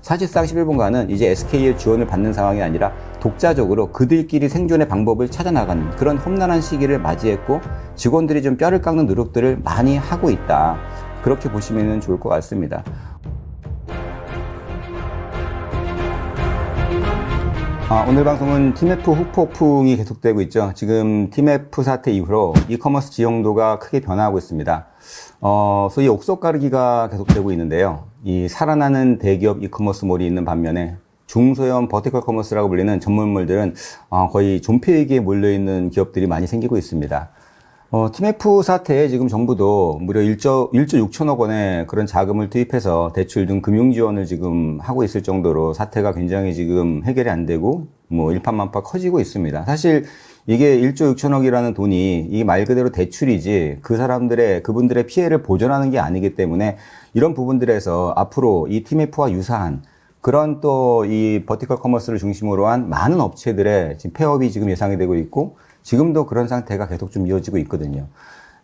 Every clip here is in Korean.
사실상 11번가는 이제 SK의 지원을 받는 상황이 아니라 독자적으로 그들끼리 생존의 방법을 찾아나가는 그런 험난한 시기를 맞이했고, 직원들이 좀 뼈를 깎는 노력들을 많이 하고 있다, 그렇게 보시면 좋을 것 같습니다. 오늘 방송은 팀F 후폭풍이 계속되고 있죠. 지금 팀F 사태 이후로 이커머스 지형도가 크게 변화하고 있습니다. 소위 옥석 가르기가 계속되고 있는데요. 이 살아나는 대기업 이커머스몰이 있는 반면에 중소형 버티컬 커머스라고 불리는 전문물들은 거의 존폐위기에 몰려있는 기업들이 많이 생기고 있습니다. 팀F 사태에 지금 정부도 무려 1조 6천억 원의 그런 자금을 투입해서 대출 등 금융 지원을 지금 하고 있을 정도로 사태가 굉장히 지금 해결이 안 되고 일파만파 커지고 있습니다. 사실 이게 1조 6천억이라는 돈이 이 말 그대로 대출이지 그분들의 피해를 보전하는 게 아니기 때문에 이런 부분들에서 앞으로 이 팀F와 유사한 그런 또 이 버티컬 커머스를 중심으로 한 많은 업체들의 지금 폐업이 지금 예상이 되고 있고, 지금도 그런 상태가 계속 좀 이어지고 있거든요.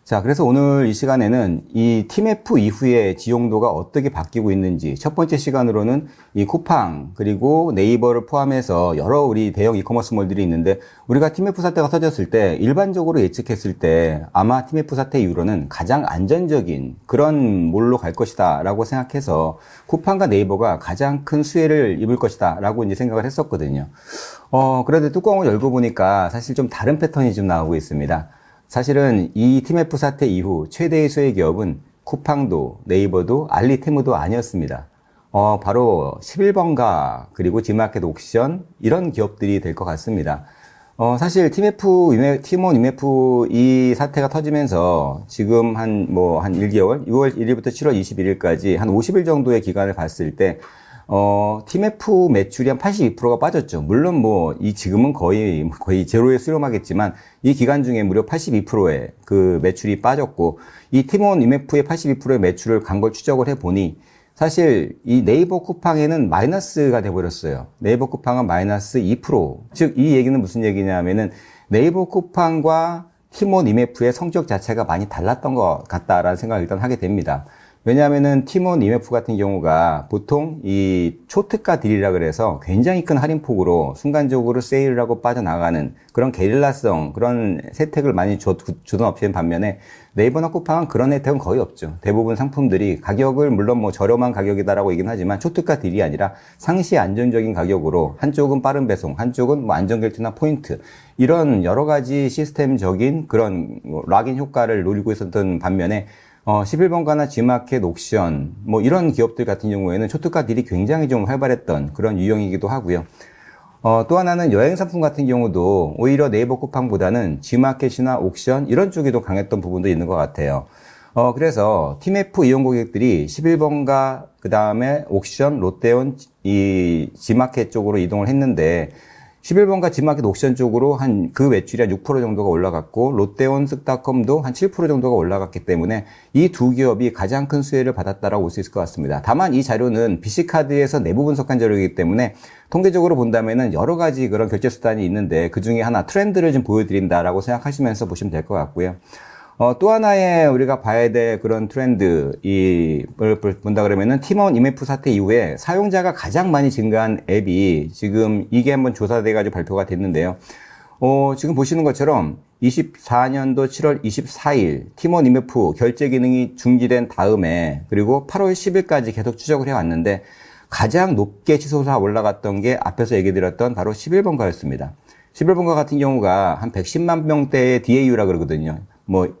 자, 그래서 오늘 이 시간에는 이 팀F 이후에 지용도가 어떻게 바뀌고 있는지, 첫 번째 시간으로는 이 쿠팡 그리고 네이버를 포함해서 여러 우리 대형 이커머스몰들이 있는데, 우리가 팀F 사태가 터졌을 때 일반적으로 예측했을 때 아마 팀F 사태 이후로는 가장 안전적인 그런 몰로 갈 것이다 라고 생각해서 쿠팡과 네이버가 가장 큰 수혜를 입을 것이다 라고 이제 생각을 했었거든요. 그런데 뚜껑을 열고 보니까 사실 좀 다른 패턴이 좀 나오고 있습니다. 사실은 이 팀F 사태 이후 최대의 수혜 기업은 쿠팡도 네이버도 알리테무도 아니었습니다. 바로 11번가 그리고 G마켓 옥션, 이런 기업들이 될 것 같습니다. 사실 팀원 IMF 이 사태가 터지면서 지금 한 1개월, 6월 1일부터 7월 21일까지 한 50일 정도의 기간을 봤을 때 팀F 매출이 한 82%가 빠졌죠. 물론 지금은 거의 제로에 수렴하겠지만, 이 기간 중에 무려 82%의 그 매출이 빠졌고, 이 팀원 IMF의 82%의 매출을 간 걸 추적을 해보니, 사실 이 네이버 쿠팡에는 마이너스가 돼버렸어요. 네이버 쿠팡은 마이너스 2%. 즉, 이 얘기는 무슨 얘기냐면은, 네이버 쿠팡과 팀원 IMF의 성적 자체가 많이 달랐던 것 같다라는 생각을 일단 하게 됩니다. 왜냐하면은 팀원 IMF 같은 경우가 보통 이 초특가 딜이라 그래서 굉장히 큰 할인폭으로 순간적으로 세일을 하고 빠져나가는 그런 게릴라성, 그런 혜택을 많이 주던 업체인 반면에, 네이버나 쿠팡은 그런 혜택은 거의 없죠. 대부분 상품들이 가격을 물론 저렴한 가격이다라고 얘기는 하지만 초특가 딜이 아니라 상시 안정적인 가격으로, 한쪽은 빠른 배송, 한쪽은 안전결제나 포인트, 이런 여러 가지 시스템적인 그런 락인 효과를 노리고 있었던 반면에, 11번가나 G마켓 옥션, 이런 기업들 같은 경우에는 초특가 딜이 굉장히 좀 활발했던 그런 유형이기도 하고요. 또 하나는 여행 상품 같은 경우도 오히려 네이버 쿠팡보다는 G마켓이나 옥션, 이런 쪽이 더 강했던 부분도 있는 것 같아요. 그래서 팀F 이용 고객들이 11번가, 그 다음에 옥션, 롯데온, 이 G마켓 쪽으로 이동을 했는데, 11번가 G마켓 옥션 쪽으로 그 매출이 한 6% 정도가 올라갔고, 롯데온, 쓱닷컴도 한 7% 정도가 올라갔기 때문에 이 두 기업이 가장 큰 수혜를 받았다라고 볼 수 있을 것 같습니다. 다만 이 자료는 BC카드에서 내부 분석한 자료이기 때문에 통계적으로 본다면은 여러 가지 그런 결제 수단이 있는데, 그 중에 하나 트렌드를 좀 보여드린다라고 생각하시면서 보시면 될 것 같고요. 또 하나의 우리가 봐야 될 그런 트렌드, 본다 그러면은 팀원 IMF 사태 이후에 사용자가 가장 많이 증가한 앱이, 지금 이게 한번 조사돼가지고 발표가 됐는데요. 지금 보시는 것처럼 24년도 7월 24일 팀원 IMF 결제 기능이 중지된 다음에, 그리고 8월 10일까지 계속 추적을 해왔는데, 가장 높게 치솟아 올라갔던 게 앞에서 얘기 드렸던 바로 11번가였습니다. 11번가 같은 경우가 한 110만 명대의 DAU라 그러거든요.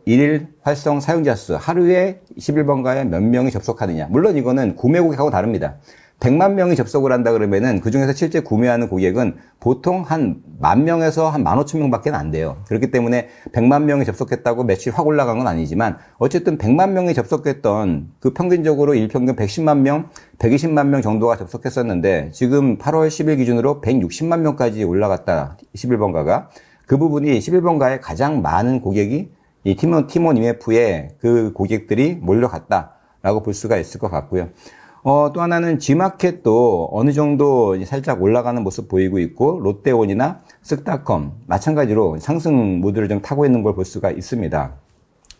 일일 활성 사용자 수, 하루에 11번가에 몇 명이 접속하느냐. 물론 이거는 구매 고객하고 다릅니다. 100만 명이 접속을 한다 그러면은 그 중에서 실제 구매하는 고객은 보통 한 10,000명에서 한 15,000명밖에 안 돼요. 그렇기 때문에 100만 명이 접속했다고 매출이 확 올라간 건 아니지만, 어쨌든 100만 명이 접속했던 그 평균적으로 일평균 110만 명, 120만 명 정도가 접속했었는데, 지금 8월 10일 기준으로 160만 명까지 올라갔다, 11번가가. 그 부분이 11번가의 가장 많은 고객이 이 팀원 IMF에 그 고객들이 몰려갔다라고 볼 수가 있을 것 같고요. 또 하나는 G마켓도 어느 정도 살짝 올라가는 모습 보이고 있고, 롯데온이나 쓱닷컴 마찬가지로 상승 모드를 좀 타고 있는 걸 볼 수가 있습니다.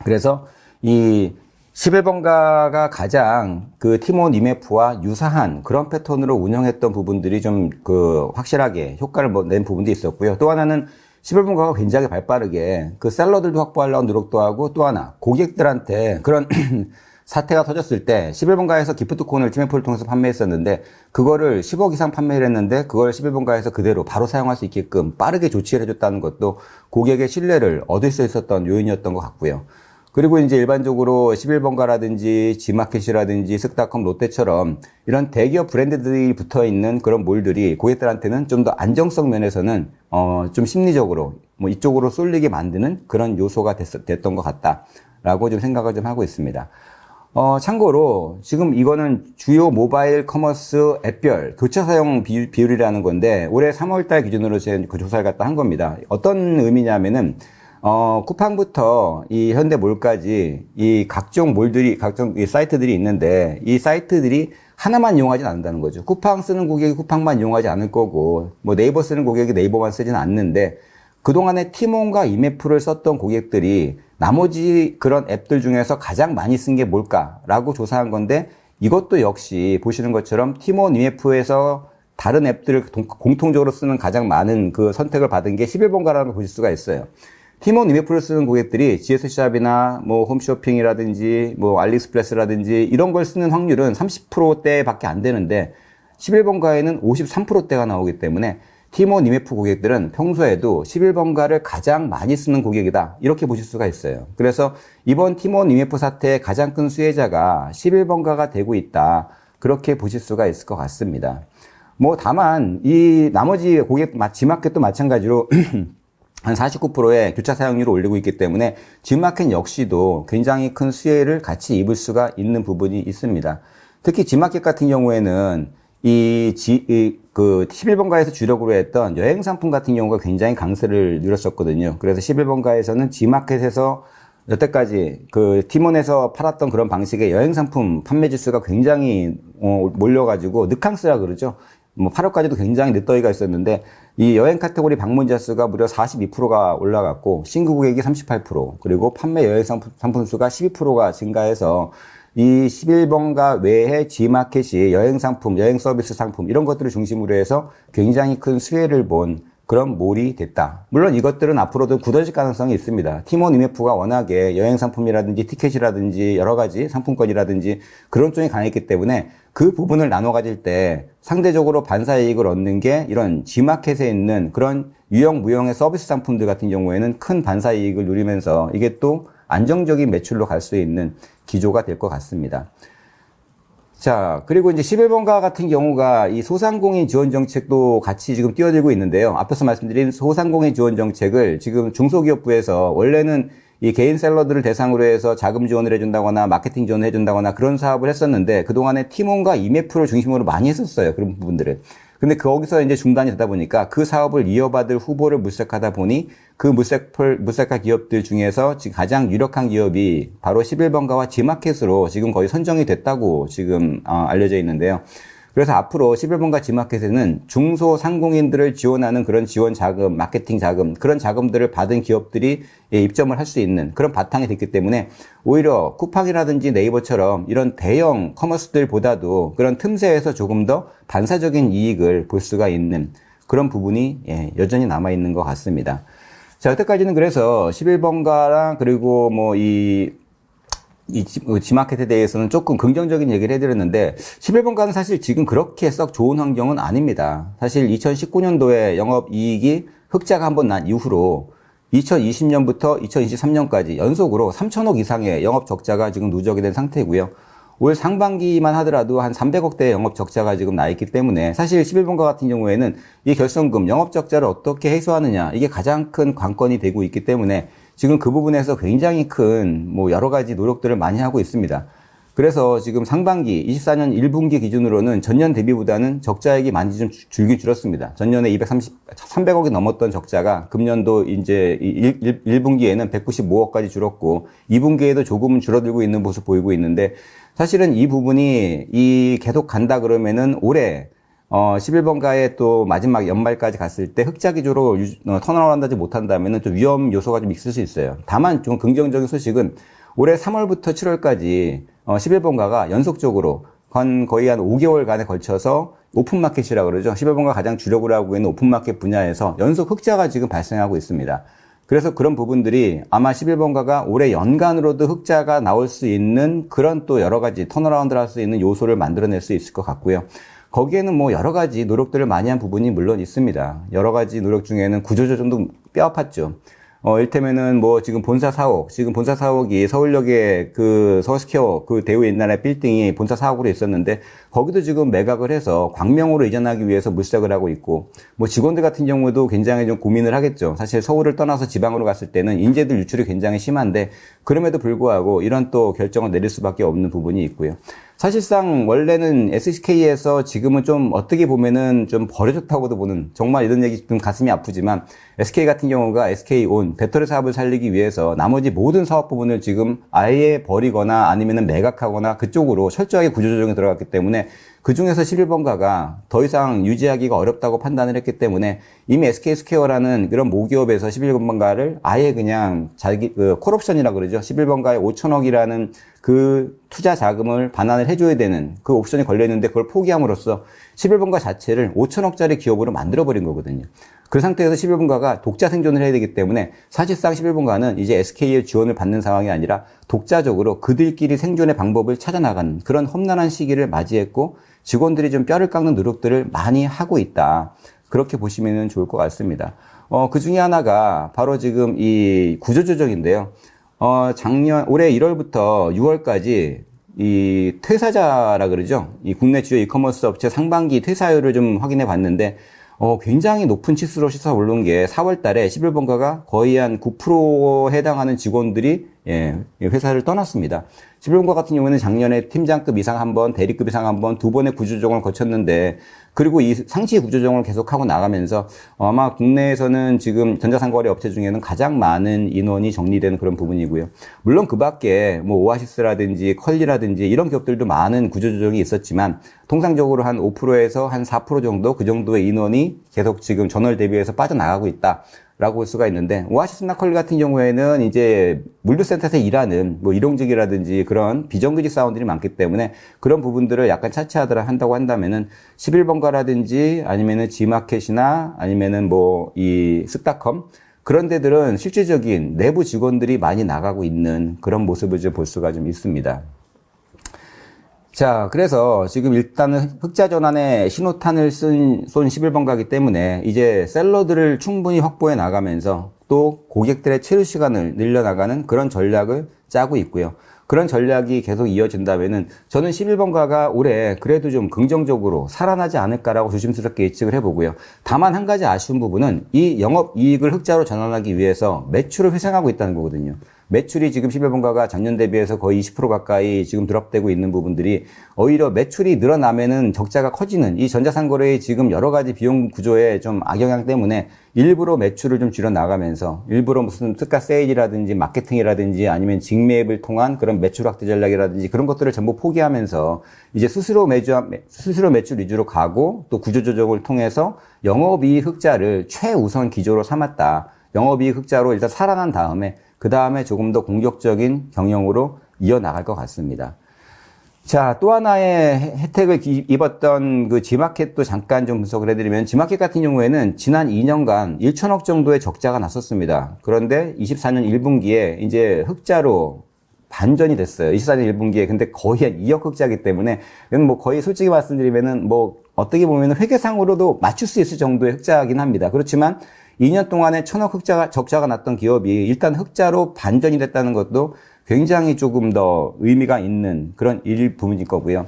그래서 이 11번가가 가장 그 티몬 이메프와 유사한 그런 패턴으로 운영했던 부분들이 좀 확실하게 효과를 낸 부분도 있었고요. 또 하나는 11번가가 굉장히 발빠르게 그 셀러들도 확보하려고 노력도 하고, 또 하나 고객들한테 그런 사태가 터졌을 때 11번가에서 기프트콘을 티메프를 통해서 판매했었는데, 그거를 10억 이상 판매를 했는데 그걸 11번가에서 그대로 바로 사용할 수 있게끔 빠르게 조치를 해줬다는 것도 고객의 신뢰를 얻을 수 있었던 요인이었던 것 같고요. 그리고 이제 일반적으로 11번가라든지 지마켓이라든지 쓱닷컴, 롯데처럼 이런 대기업 브랜드들이 붙어 있는 그런 몰들이 고객들한테는 좀 더 안정성 면에서는 좀 심리적으로 뭐 이쪽으로 쏠리게 만드는 그런 요소가 됐던 것 같다라고 좀 생각을 좀 하고 있습니다. 참고로 지금 이거는 주요 모바일 커머스 앱별 교차 사용 비율이라는 건데, 올해 3월달 기준으로 제 그 조사를 갖다 한 겁니다. 어떤 의미냐면은 쿠팡부터 이 현대몰까지 이 각종 몰들이, 각종 이 사이트들이 있는데, 이 사이트들이 하나만 이용하진 않는다는 거죠. 쿠팡 쓰는 고객이 쿠팡만 이용하지 않을 거고, 뭐 네이버 쓰는 고객이 네이버만 쓰지는 않는데, 그동안에 티몬과 이메프를 썼던 고객들이 나머지 그런 앱들 중에서 가장 많이 쓴 게 뭘까라고 조사한 건데, 이것도 역시 보시는 것처럼 티몬 이메프에서 다른 앱들을 공통적으로 쓰는 가장 많은 그 선택을 받은 게 11번가라는 걸 보실 수가 있어요. 티몬 이메프를 쓰는 고객들이 GS샵이나 뭐 홈쇼핑이라든지 뭐 알리익스프레스라든지 이런 걸 쓰는 확률은 30%대밖에 안 되는데, 11번가에는 53%대가 나오기 때문에 티몬 이메프 고객들은 평소에도 11번가를 가장 많이 쓰는 고객이다, 이렇게 보실 수가 있어요. 그래서 이번 티몬 이메프 사태의 가장 큰 수혜자가 11번가가 되고 있다, 그렇게 보실 수가 있을 것 같습니다. 뭐 다만 이 나머지 고객 지마켓도 마찬가지로 한 49%의 교차 사용률을 올리고 있기 때문에 지마켓 역시도 굉장히 큰 수혜를 같이 입을 수가 있는 부분이 있습니다. 특히 지마켓 같은 경우에는 그 11번가에서 주력으로 했던 여행 상품 같은 경우가 굉장히 강세를 누렸었거든요. 그래서 11번가에서는 지마켓에서 여태까지 그 티몬에서 팔았던 그런 방식의 여행 상품 판매 지수가 굉장히 몰려가지고 늑항스라 그러죠. 뭐 8월까지도 굉장히 늦더위가 있었는데, 이 여행 카테고리 방문자 수가 무려 42%가 올라갔고, 신규 고객이 38%, 그리고 판매 여행 상품 수가 12%가 증가해서 이 11번가 외에 G마켓이 여행 상품, 여행 서비스 상품 이런 것들을 중심으로 해서 굉장히 큰 수혜를 본 그런 몰이 됐다. 물론 이것들은 앞으로도 굳어질 가능성이 있습니다. 티몬 이메프가 워낙에 여행 상품이라든지 티켓이라든지 여러 가지 상품권이라든지 그런 쪽이 강했기 때문에 그 부분을 나눠 가질 때 상대적으로 반사이익을 얻는 게 이런 G마켓에 있는 그런 유형 무형의 서비스 상품들 같은 경우에는 큰 반사이익을 누리면서 이게 또 안정적인 매출로 갈 수 있는 기조가 될 것 같습니다. 자, 그리고 이제 11번가 같은 경우가 이 소상공인 지원 정책도 같이 지금 뛰어들고 있는데요. 앞에서 말씀드린 소상공인 지원 정책을 지금 중소기업부에서 원래는 이 개인 셀러들을 대상으로 해서 자금 지원을 해준다거나 마케팅 지원을 해준다거나 그런 사업을 했었는데, 그동안에 티몬과 이메프를 중심으로 많이 했었어요. 그런 부분들을. 근데 거기서 이제 중단이 되다 보니까 그 사업을 이어받을 후보를 물색하다 보니 그 물색할 기업들 중에서 지금 가장 유력한 기업이 바로 11번가와 G마켓으로 지금 거의 선정이 됐다고 지금 알려져 있는데요. 그래서 앞으로 11번가 G마켓에는 중소상공인들을 지원하는 그런 지원 자금, 마케팅 자금, 그런 자금들을 받은 기업들이 입점을 할 수 있는 그런 바탕이 됐기 때문에 오히려 쿠팡이라든지 네이버처럼 이런 대형 커머스들보다도 그런 틈새에서 조금 더 반사적인 이익을 볼 수가 있는 그런 부분이 여전히 남아있는 것 같습니다. 자, 여태까지는 그래서 11번가랑 그리고 뭐 이 G마켓에 대해서는 조금 긍정적인 얘기를 해드렸는데, 11번가는 사실 지금 그렇게 썩 좋은 환경은 아닙니다. 사실 2019년도에 영업이익이 흑자가 한번 난 이후로 2020년부터 2023년까지 연속으로 3천억 이상의 영업 적자가 지금 누적이 된 상태고요. 올 상반기만 하더라도 한 300억대의 영업 적자가 지금 나 있기 때문에 사실 11번가 같은 경우에는 이 결손금, 영업 적자를 어떻게 해소하느냐, 이게 가장 큰 관건이 되고 있기 때문에 지금 그 부분에서 굉장히 큰 뭐 여러 가지 노력들을 많이 하고 있습니다. 그래서 지금 상반기 24년 1분기 기준으로는 전년 대비보다는 적자액이 많이 좀 줄긴 줄었습니다. 전년에 300억이 넘었던 적자가 금년도 이제 1분기에는 195억까지 줄었고 2분기에도 조금은 줄어들고 있는 모습 보이고 있는데, 사실은 이 부분이 계속 간다 그러면은 올해 11번가에 또 마지막 연말까지 갔을 때 흑자 기조로 턴어라운드 하지 못한다면은 좀 위험 요소가 좀 있을 수 있어요. 다만 좀 긍정적인 소식은 올해 3월부터 7월까지 11번가가 연속적으로 거의 한 5개월간에 걸쳐서 오픈마켓이라고 그러죠. 11번가 가장 주력으로 하고 있는 오픈마켓 분야에서 연속 흑자가 지금 발생하고 있습니다. 그래서 그런 부분들이 아마 11번가가 올해 연간으로도 흑자가 나올 수 있는 그런 또 여러 가지 턴어라운드를 할 수 있는 요소를 만들어낼 수 있을 것 같고요. 거기에는 뭐 여러 가지 노력들을 많이 한 부분이 물론 있습니다. 여러 가지 노력 중에는 구조조정도 뼈아팠죠. 일테면은 뭐 지금 본사 사옥이 서울역에 그 서스퀘어 그 대우 옛날에 빌딩이 본사 사옥으로 있었는데 거기도 지금 매각을 해서 광명으로 이전하기 위해서 물색을 하고 있고, 뭐 직원들 같은 경우도 굉장히 좀 고민을 하겠죠. 사실 서울을 떠나서 지방으로 갔을 때는 인재들 유출이 굉장히 심한데 그럼에도 불구하고 이런 또 결정을 내릴 수밖에 없는 부분이 있고요. 사실상 원래는 SK에서 지금은 좀 어떻게 보면은 좀 버려졌다고도 보는, 정말 이런 얘기 좀 가슴이 아프지만 SK 같은 경우가 SK온 배터리 사업을 살리기 위해서 나머지 모든 사업 부분을 지금 아예 버리거나 아니면은 매각하거나 그쪽으로 철저하게 구조조정에 들어갔기 때문에 그 중에서 11번가가 더 이상 유지하기가 어렵다고 판단을 했기 때문에 이미 SK스퀘어라는 그런 모기업에서 11번가를 아예 그냥 콜옵션이라고 그러죠. 11번가에 5천억이라는 그 투자 자금을 반환을 해줘야 되는 그 옵션이 걸려있는데 그걸 포기함으로써 11번가 자체를 5천억짜리 기업으로 만들어버린 거거든요. 그 상태에서 11번가가 독자 생존을 해야 되기 때문에 사실상 11번가는 이제 SK의 지원을 받는 상황이 아니라 독자적으로 그들끼리 생존의 방법을 찾아나가는 그런 험난한 시기를 맞이했고 직원들이 좀 뼈를 깎는 노력들을 많이 하고 있다. 그렇게 보시면 좋을 것 같습니다. 그 중에 하나가 바로 지금 이 구조조정인데요. 올해 1월부터 6월까지 이 퇴사자라 그러죠. 이 국내 주요 이커머스 업체 상반기 퇴사율을 좀 확인해 봤는데, 굉장히 높은 치수로 씻어 오른 게 4월 달에 11번가가 거의 한 9%에 해당하는 직원들이 회사를 떠났습니다. 11번가 같은 경우에는 작년에 팀장급 이상 한 번, 대리급 이상 한 번, 두 번의 구조조정을 거쳤는데, 그리고 이 상시 구조조정을 계속하고 나가면서 아마 국내에서는 지금 전자상거래 업체 중에는 가장 많은 인원이 정리되는 그런 부분이고요. 물론 그 밖에 뭐 오아시스라든지 컬리라든지 이런 기업들도 많은 구조조정이 있었지만 통상적으로 한 5%에서 한 4% 정도 그 정도의 인원이 계속 지금 전월 대비해서 빠져나가고 있다. 라고 볼 수가 있는데, 오아시스나 컬리 같은 경우에는 이제 물류센터에서 일하는 뭐 일용직이라든지 그런 비정규직 사원들이 많기 때문에 그런 부분들을 약간 차치하더라 한다고 한다면은 11번가라든지 아니면은 지마켓이나 아니면은 뭐 이 스타컴 그런 데들은 실질적인 내부 직원들이 많이 나가고 있는 그런 모습을 좀 볼 수가 좀 있습니다. 자, 그래서 지금 일단은 흑자 전환에 신호탄을 쏜 11번가기 때문에 이제 셀러들을 충분히 확보해 나가면서 또 고객들의 체류 시간을 늘려나가는 그런 전략을 짜고 있고요. 그런 전략이 계속 이어진다면은 저는 11번가가 올해 그래도 좀 긍정적으로 살아나지 않을까라고 조심스럽게 예측을 해보고요. 다만 한 가지 아쉬운 부분은 이 영업이익을 흑자로 전환하기 위해서 매출을 회생하고 있다는 거거든요. 매출이 지금 11번가가 작년 대비해서 거의 20% 가까이 지금 드롭되고 있는 부분들이 오히려 매출이 늘어나면은 적자가 커지는 이 전자상거래의 지금 여러 가지 비용 구조에 좀 악영향 때문에 일부러 매출을 좀 줄여 나가면서 일부러 무슨 특가 세일이라든지 마케팅이라든지 아니면 직매입을 통한 그런 매출 확대 전략이라든지 그런 것들을 전부 포기하면서 이제 스스로 매출 위주로 가고 또 구조조정을 통해서 영업이익 흑자를 최우선 기조로 삼았다. 영업이익 흑자로 일단 살아난 다음에 그 다음에 조금 더 공격적인 경영으로 이어나갈 것 같습니다. 자, 또 하나의 혜택을 입었던 그 지마켓도 잠깐 좀 분석을 해드리면, 지마켓 같은 경우에는 지난 2년간 1천억 정도의 적자가 났었습니다. 그런데 24년 1분기에 이제 흑자로 반전이 됐어요. 24년 1분기에. 근데 거의 한 2억 흑자이기 때문에, 이건 뭐 거의 솔직히 말씀드리면은 뭐 어떻게 보면 회계상으로도 맞출 수 있을 정도의 흑자이긴 합니다. 그렇지만 2년 동안에 1,000억 적자가 났던 기업이 일단 흑자로 반전이 됐다는 것도 굉장히 조금 더 의미가 있는 그런 일부분일 거고요.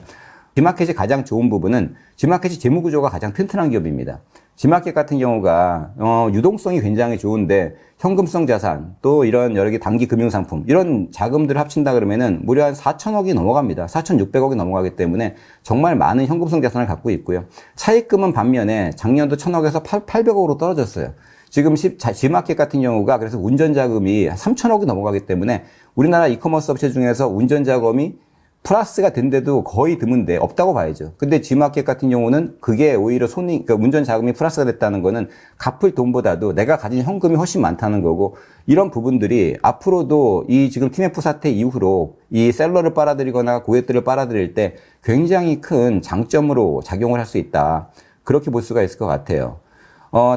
지마켓의 가장 좋은 부분은 지마켓이 재무구조가 가장 튼튼한 기업입니다. 지마켓 같은 경우가 유동성이 굉장히 좋은데 현금성 자산 또 이런 여러 개 단기 금융상품 이런 자금들을 합친다 그러면은 무려 한 4천억이 넘어갑니다. 4,600억이 넘어가기 때문에 정말 많은 현금성 자산을 갖고 있고요. 차입금은 반면에 작년도 1,000억에서 800억으로 떨어졌어요. 지금 지마켓 같은 경우가 그래서 운전자금이 3천억이 넘어가기 때문에 우리나라 이커머스 업체 중에서 운전자금이 플러스가 된데도 거의 드문데 없다고 봐야죠. 근데 G마켓 같은 경우는 그게 오히려 그러니까 운전 자금이 플러스가 됐다는 거는 갚을 돈보다도 내가 가진 현금이 훨씬 많다는 거고, 이런 부분들이 앞으로도 이 지금 TMF 사태 이후로 이 셀러를 빨아들이거나 고객들을 빨아들일 때 굉장히 큰 장점으로 작용을 할 수 있다. 그렇게 볼 수가 있을 것 같아요.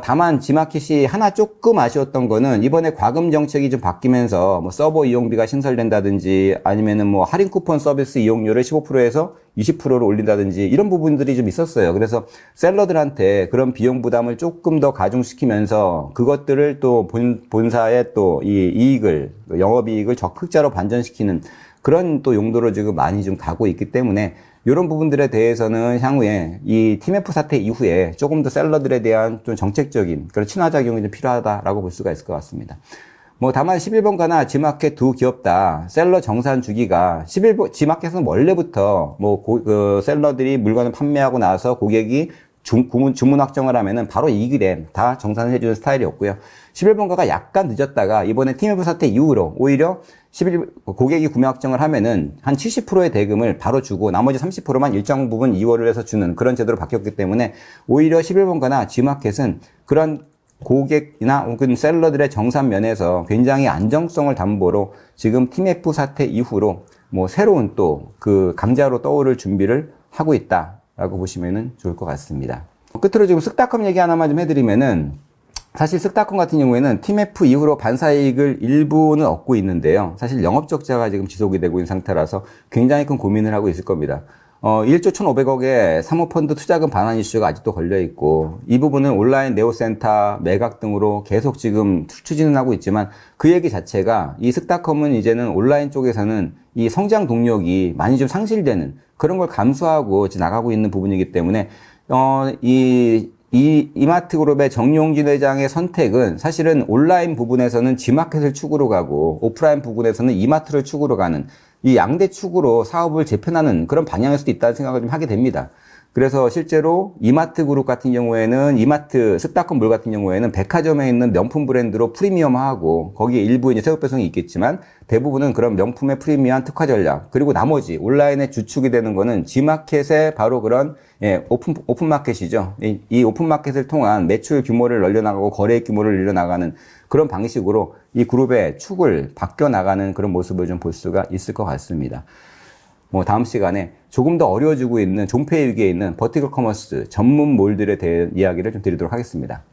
다만 G마켓이 하나 조금 아쉬웠던 거는 이번에 과금 정책이 좀 바뀌면서 뭐 서버 이용비가 신설된다든지 아니면은 뭐 할인 쿠폰 서비스 이용료를 15%에서 20%로 올린다든지 이런 부분들이 좀 있었어요. 그래서 셀러들한테 그런 비용 부담을 조금 더 가중시키면서 그것들을 또 본사의 또 이 이익을, 영업이익을 적극자로 반전시키는 그런 또 용도로 지금 많이 좀 가고 있기 때문에 이런 부분들에 대해서는 향후에 이 TMF 사태 이후에 조금 더 셀러들에 대한 좀 정책적인 그런 친화작용이 좀 필요하다라고 볼 수가 있을 것 같습니다. 뭐 다만 11번가나 G마켓 두 기업 다 셀러 정산 주기가 G마켓은 원래부터 뭐 셀러들이 물건을 판매하고 나서 고객이 주문 확정을 하면은 바로 이익일에 다 정산을 해주는 스타일이었고요. 11번가가 약간 늦었다가 이번에 TMF 사태 이후로 오히려 고객이 구매 확정을 하면은 한 70%의 대금을 바로 주고 나머지 30%만 일정 부분 2월을 해서 주는 그런 제도로 바뀌었기 때문에 오히려 11번가나 G마켓은 그런 고객이나 혹은 셀러들의 정산 면에서 굉장히 안정성을 담보로 지금 TMF 사태 이후로 뭐 새로운 또 그 강자로 떠오를 준비를 하고 있다라고 보시면은 좋을 것 같습니다. 끝으로 지금 쓱닷컴 얘기 하나만 좀 해드리면은, 사실 쓱닷컴 같은 경우에는 TMF 이후로 반사이익을 일부는 얻고 있는데요. 사실 영업적자가 지금 지속이 되고 있는 상태라서 굉장히 큰 고민을 하고 있을 겁니다. 1조 1,500억의 사모펀드 투자금 반환 이슈가 아직도 걸려있고, 이 부분은 온라인 네오센터, 매각 등으로 계속 지금 추진은 하고 있지만, 그 얘기 자체가 이 쓱닷컴은 이제는 온라인 쪽에서는 이 성장 동력이 많이 좀 상실되는 그런 걸 감수하고 나가고 있는 부분이기 때문에, 이마트 그룹의 정용진 회장의 선택은 사실은 온라인 부분에서는 G마켓을 축으로 가고 오프라인 부분에서는 이마트를 축으로 가는 이 양대 축으로 사업을 재편하는 그런 방향일 수도 있다는 생각을 좀 하게 됩니다. 그래서 실제로 이마트 그룹 같은 경우에는 쓱닷컴 몰 같은 경우에는 백화점에 있는 명품 브랜드로 프리미엄화하고 거기에 일부 이제 세후 배송이 있겠지만 대부분은 그런 명품의 프리미엄 특화 전략, 그리고 나머지 온라인의 주축이 되는 거는 G마켓의 바로 그런 오픈 마켓이죠. 이 오픈 마켓을 통한 매출 규모를 늘려나가고 거래 규모를 늘려나가는 그런 방식으로 이 그룹의 축을 바뀌어 나가는 그런 모습을 좀 볼 수가 있을 것 같습니다. 뭐 다음 시간에 조금 더 어려워지고 있는 존폐 위기에 있는 버티컬 커머스 전문 몰들에 대한 이야기를 좀 드리도록 하겠습니다.